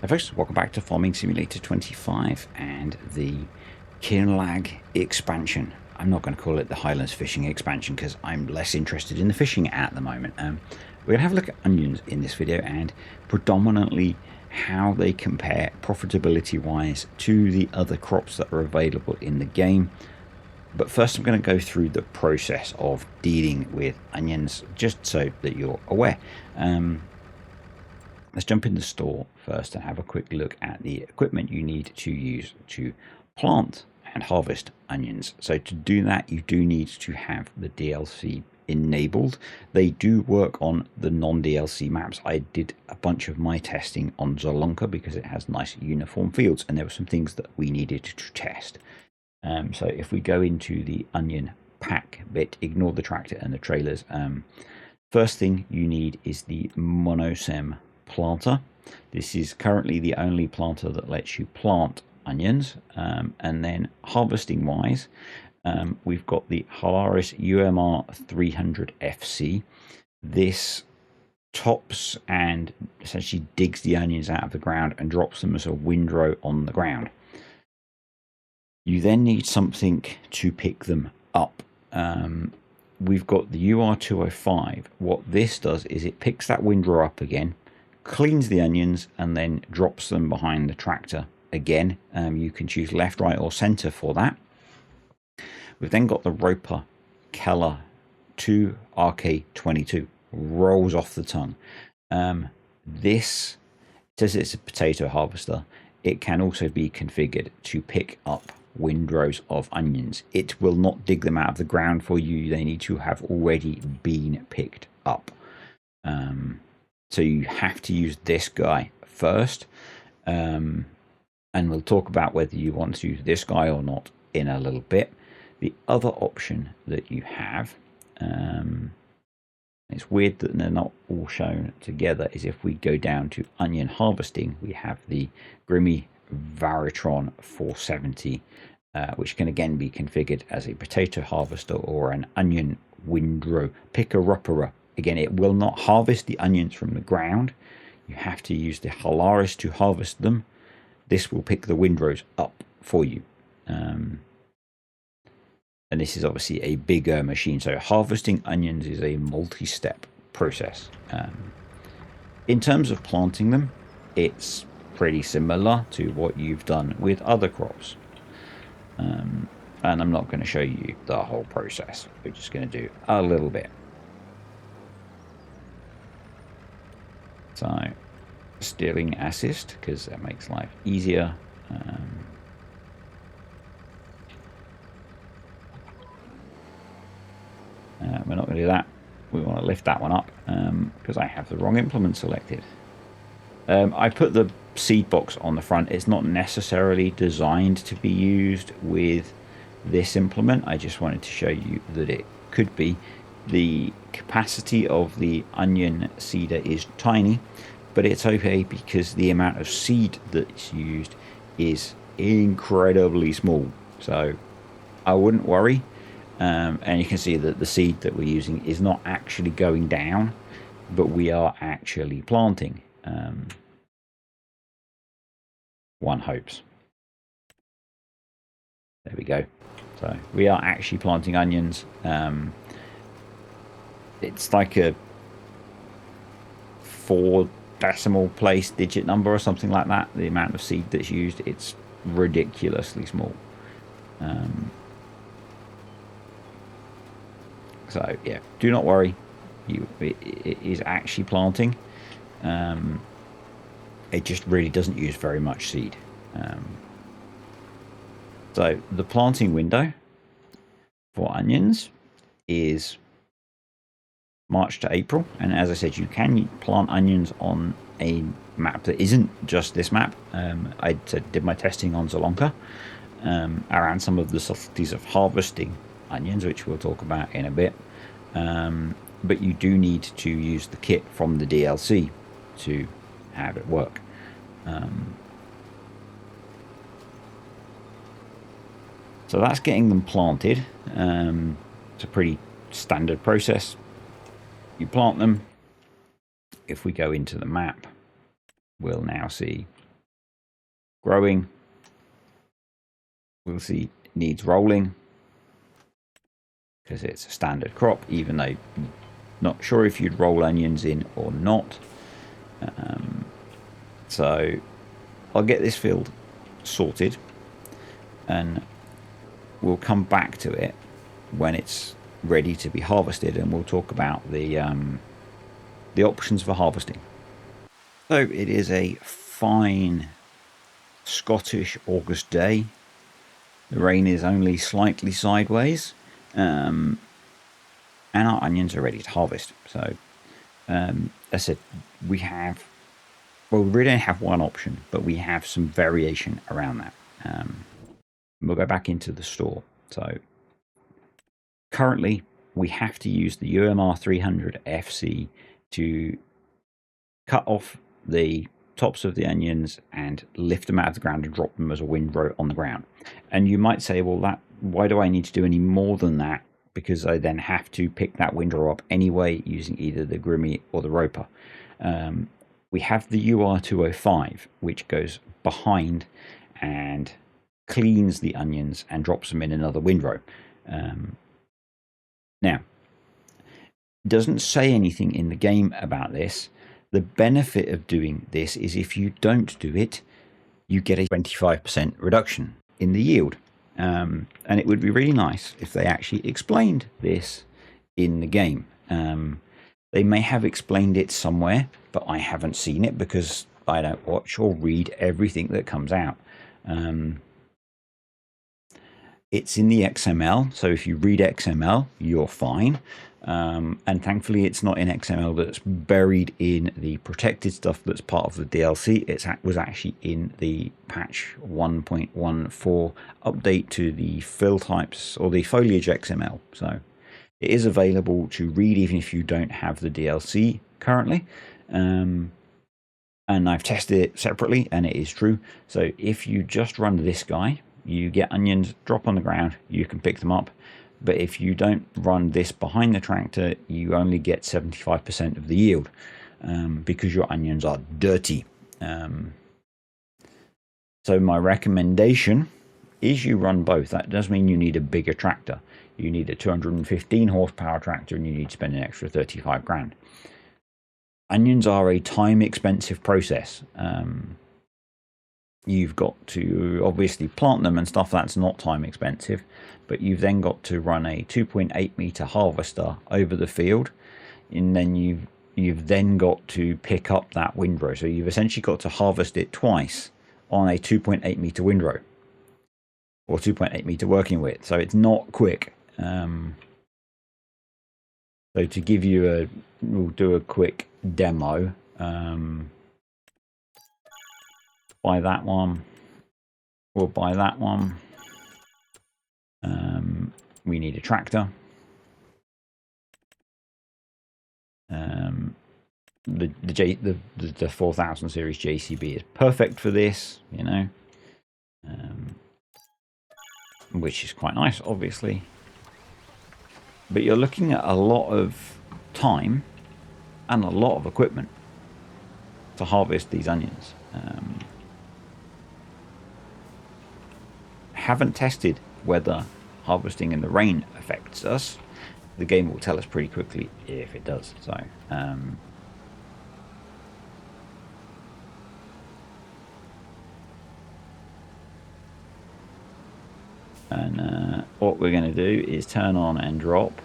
Hey folks, welcome back to Farming Simulator 25 and the Kinlag expansion. I'm not going to call it the Highlands Fishing expansion because I'm less interested in the fishing at the moment. We're going to have a look at onions in this video and predominantly how they compare profitability wise to the other crops that are available in the game. But first I'm going to go through the process of dealing with onions just so that you're aware. Let's jump in the store first and have a quick look at the equipment you need to use to plant and harvest onions. So to do that, you do need to have the DLC enabled. They do work on the non-DLC maps. I did a bunch of my testing on Zolonka because it has nice uniform fields, and there were some things that we needed to test. So if we go into the onion pack bit, ignore the tractor and the trailers. First thing you need is the monosem planter. This is currently the only planter that lets you plant onions. And then harvesting wise, we've got the Highlands UMR 300 FC. This tops and essentially digs the onions out of the ground and drops them as a windrow on the ground. You then need something to pick them up. We've got the UR205. What this does is it picks that windrow up again, cleans the onions, and then drops them behind the tractor again. You can choose left, right, or center for that. We've then got the Roper Keller 2 RK22. Rolls off the tongue. This says it's a potato harvester. It can also be configured to pick up windrows of onions. It will not dig them out of the ground for you. They need to have already been picked up. So you have to use this guy first. And we'll talk about whether you want to use this guy or not in a little bit. The other option that you have, it's weird that they're not all shown together, is if we go down to onion harvesting, we have the Grimmy Varitron 470, which can again be configured as a potato harvester or an onion windrow picker-upper. Again, it will not harvest the onions from the ground. You have to use the Highlands to harvest them. This will pick the windrows up for you. And this is obviously a bigger machine. So harvesting onions is a multi-step process. In terms of planting them, it's pretty similar to what you've done with other crops. And I'm not going to show you the whole process. We're just going to do a little bit. So, steering assist, because that makes life easier. We're not going to do that. We want to lift that one up because I have the wrong implement selected. I put the seed box on the front. It's not necessarily designed to be used with this implement. I just wanted to show you that it could be. The capacity of the onion seeder is tiny, but it's okay because the amount of seed that's used is incredibly small. So I wouldn't worry. And you can see that the seed that we're using is not actually going down, but we are actually planting. One hopes. There we go. So we are actually planting onions. It's like a 4 decimal place digit number or something like that. The amount of seed that's used, it's ridiculously small. So yeah, do not worry. It is actually planting. It just really doesn't use very much seed. So the planting window for onions is March to April, and as I said, you can plant onions on a map that isn't just this map. I did my testing on Zolonka around some of the subtleties of harvesting onions, which we'll talk about in a bit. But you do need to use the kit from the DLC to have it work. So that's getting them planted. It's a pretty standard process. You plant them. If we go into the map, we'll now see growing. We'll see it needs rolling because it's a standard crop, even though not sure if you'd roll onions in or not. So I'll get this field sorted and we'll come back to it when it's ready to be harvested, and we'll talk about the options for harvesting. So it is a fine Scottish August day. The rain is only slightly sideways, and our onions are ready to harvest. So as I said, we really don't have one option, but we have some variation around that. We'll go back into the store. So currently we have to use the UMR 300 FC to cut off the tops of the onions and lift them out of the ground and drop them as a windrow on the ground. And you might say, well, why do I need to do any more than that? Because I then have to pick that windrow up anyway using either the Grimmy or the Roper. We have the UR205, which goes behind and cleans the onions and drops them in another windrow. Now, it doesn't say anything in the game about this. The benefit of doing this is if you don't do it, you get a 25% reduction in the yield. And it would be really nice if they actually explained this in the game. They may have explained it somewhere, but I haven't seen it because I don't watch or read everything that comes out. It's in the XML, so if you read XML, you're fine. And thankfully, it's not in XML that's buried in the protected stuff that's part of the DLC. It was actually in the patch 1.14 update to the fill types or the foliage XML. So it is available to read even if you don't have the DLC currently. And I've tested it separately, and it is true. So if you just run this guy, you get onions, drop on the ground, you can pick them up. But if you don't run this behind the tractor, you only get 75% of the yield because your onions are dirty. So my recommendation is you run both. That does mean you need a bigger tractor. You need a 215 horsepower tractor and you need to spend an extra 35 grand. Onions are a time expensive process. You've got to obviously plant them and stuff. That's not time expensive, but you've then got to run a 2.8 meter harvester over the field, and then you've then got to pick up that windrow. So you've essentially got to harvest it twice on a 2.8 meter windrow or 2.8 meter working width. So it's not quick. So to give you we'll do a quick demo. Buy that one. We'll buy that one. We need a tractor. The 4000 series JCB is perfect for this, you know, which is quite nice, obviously. But you're looking at a lot of time and a lot of equipment to harvest these onions. Haven't tested whether harvesting in the rain affects us. The game will tell us pretty quickly if it does. So what we're going to do is turn on and drop,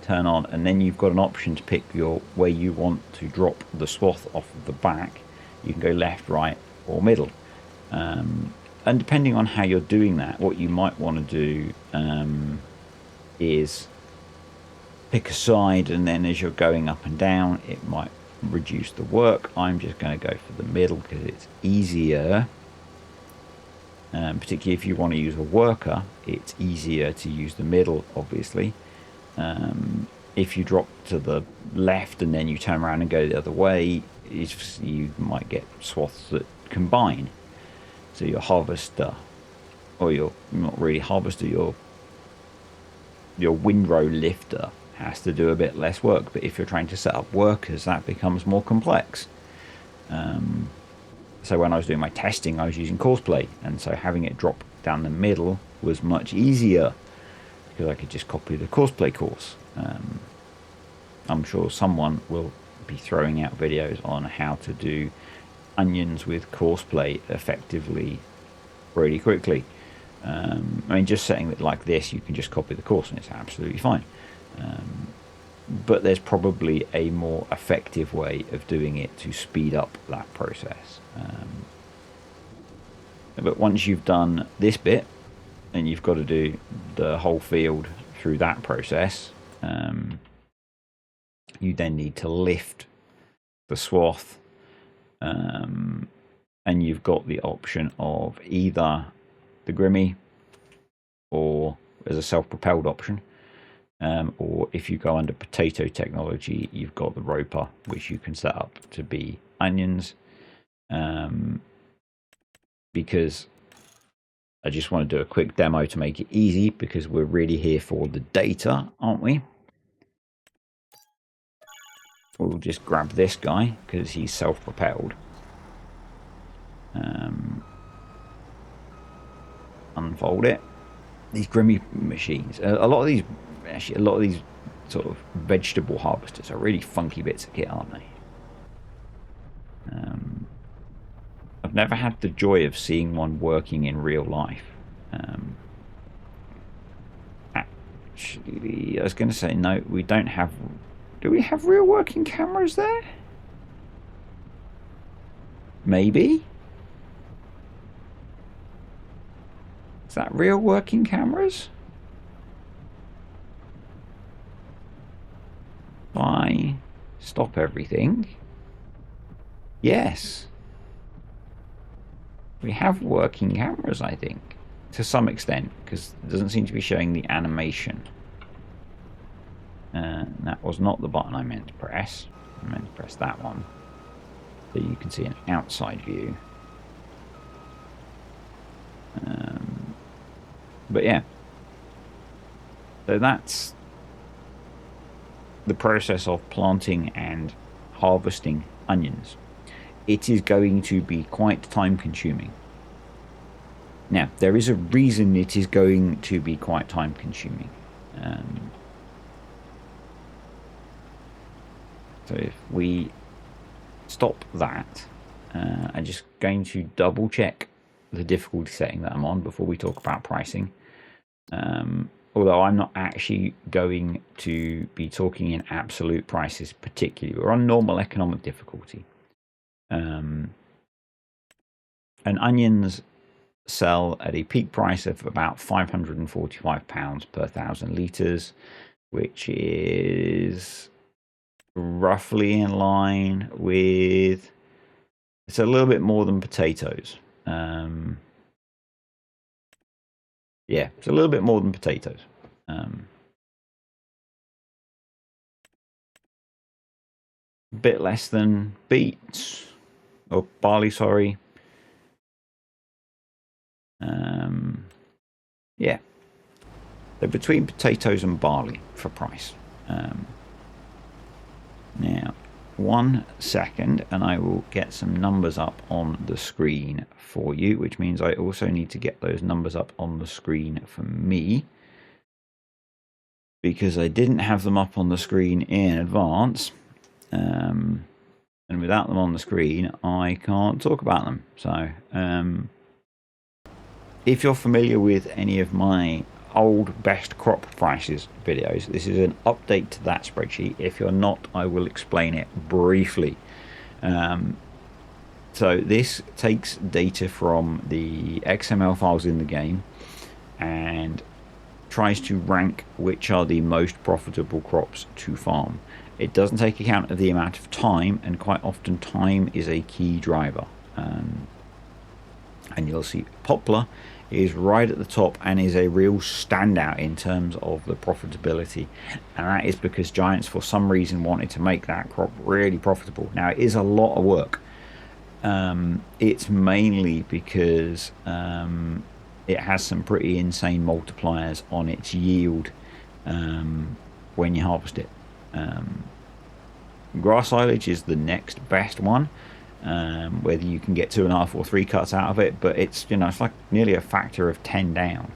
turn on, and then you've got an option to pick where you want to drop the swath off of the back. You can go left, right, or middle. And depending on how you're doing that, what you might want to do is pick a side, and then as you're going up and down, it might reduce the work. I'm just going to go for the middle because it's easier. Particularly if you want to use a worker, it's easier to use the middle, obviously. If you drop to the left and then you turn around and go the other way, you might get swaths that combine. So your harvester, or your not really harvester, your windrow lifter has to do a bit less work. But if you're trying to set up workers, that becomes more complex. So when I was doing my testing, I was using courseplay, and so having it drop down the middle was much easier because I could just copy the courseplay course. I'm sure someone will be throwing out videos on how to do onions with courseplay effectively really quickly. I mean, just setting it like this, you can just copy the course and it's absolutely fine. But there's probably a more effective way of doing it to speed up that process. But once you've done this bit, and you've got to do the whole field through that process, you then need to lift the swath, and you've got the option of either the Grimmy or as a self-propelled option, or if you go under potato technology, you've got the roper, which you can set up to be onions, because I just want to do a quick demo to make it easy, because we're really here for the data, aren't we? We'll just grab this guy because he's self-propelled. Unfold it. These Grimmy machines, a lot of these sort of vegetable harvesters are really funky bits of kit, aren't they? I've never had the joy of seeing one working in real life. Actually, I was going to say, no, we don't have... Do we have real working cameras there? Maybe? Is that real working cameras? I stop everything. Yes. We have working cameras, I think. To some extent, because it doesn't seem to be showing the animation. That was not the button I meant to press. I meant to press that one. So you can see an outside view. But yeah. So that's the process of planting and harvesting onions. It is going to be quite time consuming. Now, there is a reason it is going to be quite time consuming. So if we stop that, I'm just going to double check the difficulty setting that I'm on before we talk about pricing. Although I'm not actually going to be talking in absolute prices particularly. We're on normal economic difficulty. And onions sell at a peak price of about £545 per 1,000 litres, which is roughly in line with... It's a little bit more than potatoes. Yeah, it's a little bit more than potatoes. A bit less than beets, or barley, sorry. Yeah. They're between potatoes and barley for price. Now, 1 second, and I will get some numbers up on the screen for you, which means I also need to get those numbers up on the screen for me, because I didn't have them up on the screen in advance, and without them on the screen I can't talk about them. So if you're familiar with any of my old best crop prices videos, this is an update to that spreadsheet. If you're not, I will explain it briefly. So this takes data from the XML files in the game and tries to rank which are the most profitable crops to farm. It doesn't take account of the amount of time, and quite often time is a key driver. And you'll see poplar is right at the top and is a real standout in terms of the profitability, and that is because Giants for some reason wanted to make that crop really profitable. Now it is a lot of work. It's mainly because it has some pretty insane multipliers on its yield when you harvest it. Grass silage is the next best one, whether you can get 2.5 or 3 cuts out of it, but it's, you know, it's like nearly a factor of 10 down.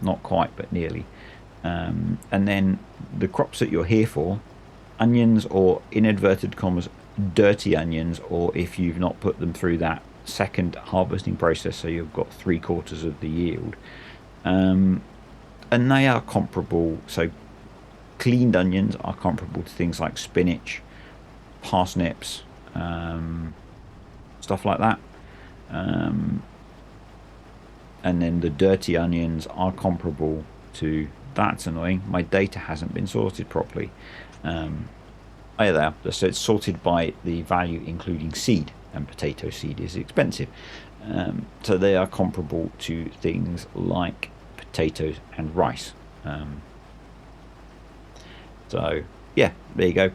Not quite, but nearly. And then the crops that you're here for, onions, or in inverted commas dirty onions, or if you've not put them through that second harvesting process, so you've got 3/4 of the yield, and they are comparable. So cleaned onions are comparable to things like spinach, parsnips, stuff like that. And then the dirty onions are comparable to, that's annoying, my data hasn't been sorted properly. Oh, yeah, they are. So it's sorted by the value including seed, and potato seed is expensive. So they are comparable to things like potatoes and rice. So yeah, there you go.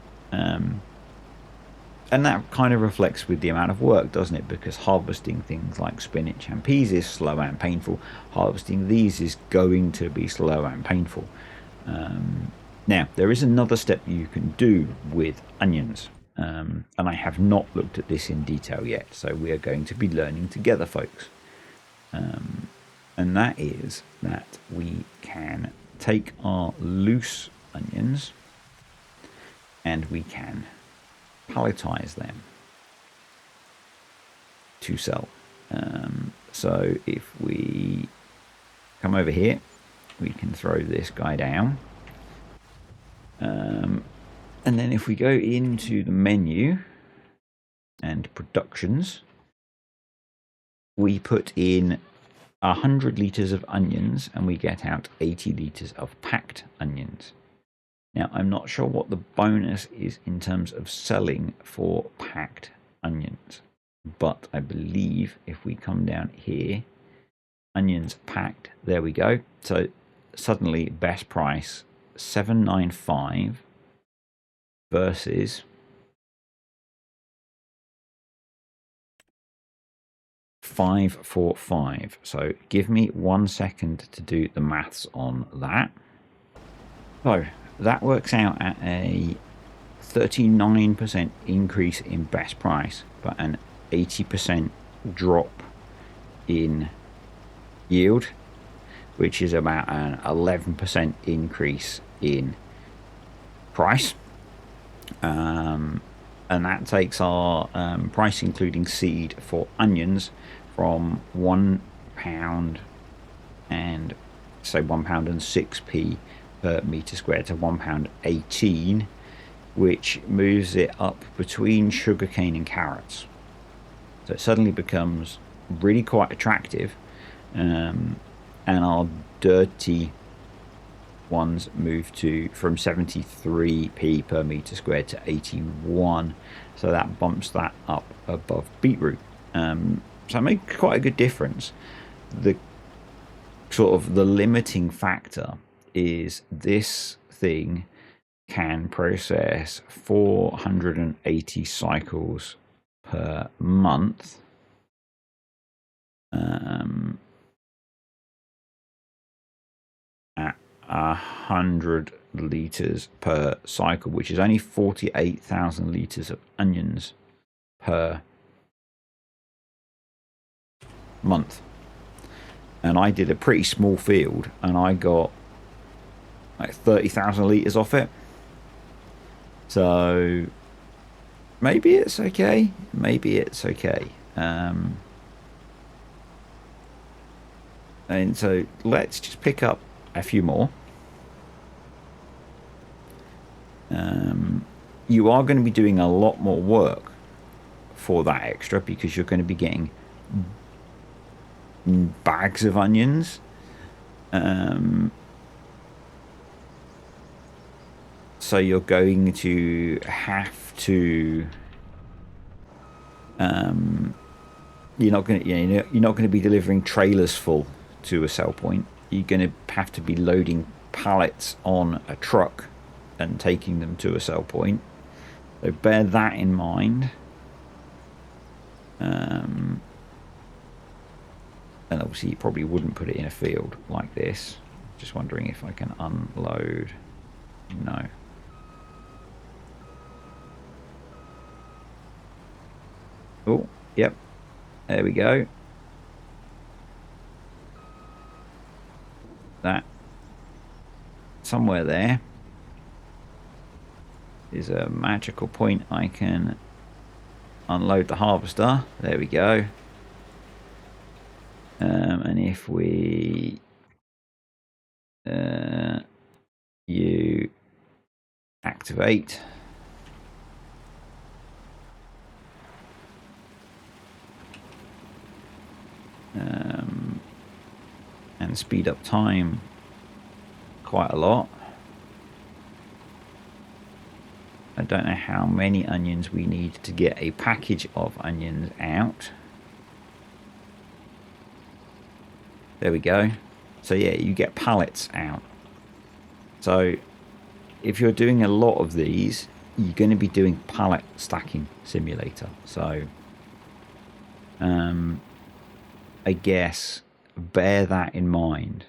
And that kind of reflects with the amount of work, doesn't it? Because harvesting things like spinach and peas is slow and painful. Harvesting these is going to be slow and painful. Now, there is another step you can do with onions. And I have not looked at this in detail yet. So we are going to be learning together, folks. And that is that we can take our loose onions and we can palletize them to sell. So if we come over here, we can throw this guy down. And then if we go into the menu and productions, we put in 100 litres of onions and we get out 80 litres of packed onions. Now, I'm not sure what the bonus is in terms of selling for packed onions, but I believe if we come down here, onions packed, there we go. So suddenly best price $7.95 versus $5.45. So give me 1 second to do the maths on that. So that works out at a 39% increase in best price, but an 80% drop in yield, which is about an 11% increase in price. And that takes our price including seed for onions from £1 and say £1.06 per metre square to £1.18, which moves it up between sugarcane and carrots. So it suddenly becomes really quite attractive, and our dirty ones move to from 73p per metre square to 81, so that bumps that up above beetroot. So it makes quite a good difference. The sort of the limiting factor is this thing can process 480 cycles per month, at 100 litres per cycle, which is only 48,000 litres of onions per month. And I did a pretty small field and I got like 30,000 litres off it. So maybe it's okay, maybe it's okay. And so let's just pick up a few more. You are going to be doing a lot more work for that extra because you're going to be getting bags of onions. So you're going to have to you're not going to be delivering trailers full to a sell point. You're going to have to be loading pallets on a truck and taking them to a sell point. So bear that in mind. And obviously you probably wouldn't put it in a field like this. Just wondering if I can unload. No. Oh, yep. There we go. That somewhere there is a magical point I can unload the harvester. There we go. And if we you activate, and speed up time quite a lot. I don't know how many onions we need to get a package of onions out. There we go. So yeah, you get pallets out. So if you're doing a lot of these, you're going to be doing pallet stacking simulator. So I guess bear that in mind.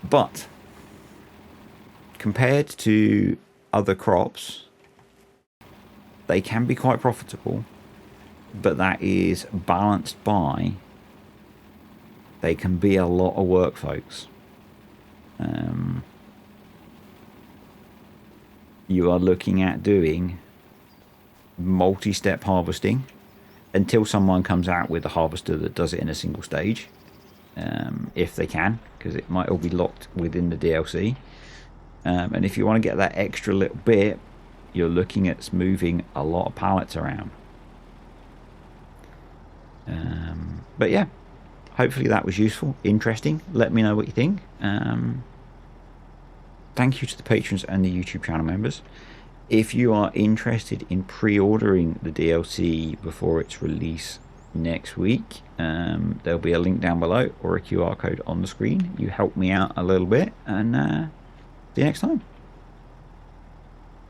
But compared to other crops, they can be quite profitable, but that is balanced by they can be a lot of work, folks. You are looking at doing multi-step harvesting until someone comes out with a harvester that does it in a single stage, if they can, because it might all be locked within the DLC. And if you want to get that extra little bit, you're looking at moving a lot of pallets around. But yeah, hopefully that was useful, interesting. Let me know what you think. Thank you to the patrons and the YouTube channel members. If you are interested in pre-ordering the DLC before its release next week, there'll be a link down below or a QR code on the screen. You help me out a little bit, and see you next time.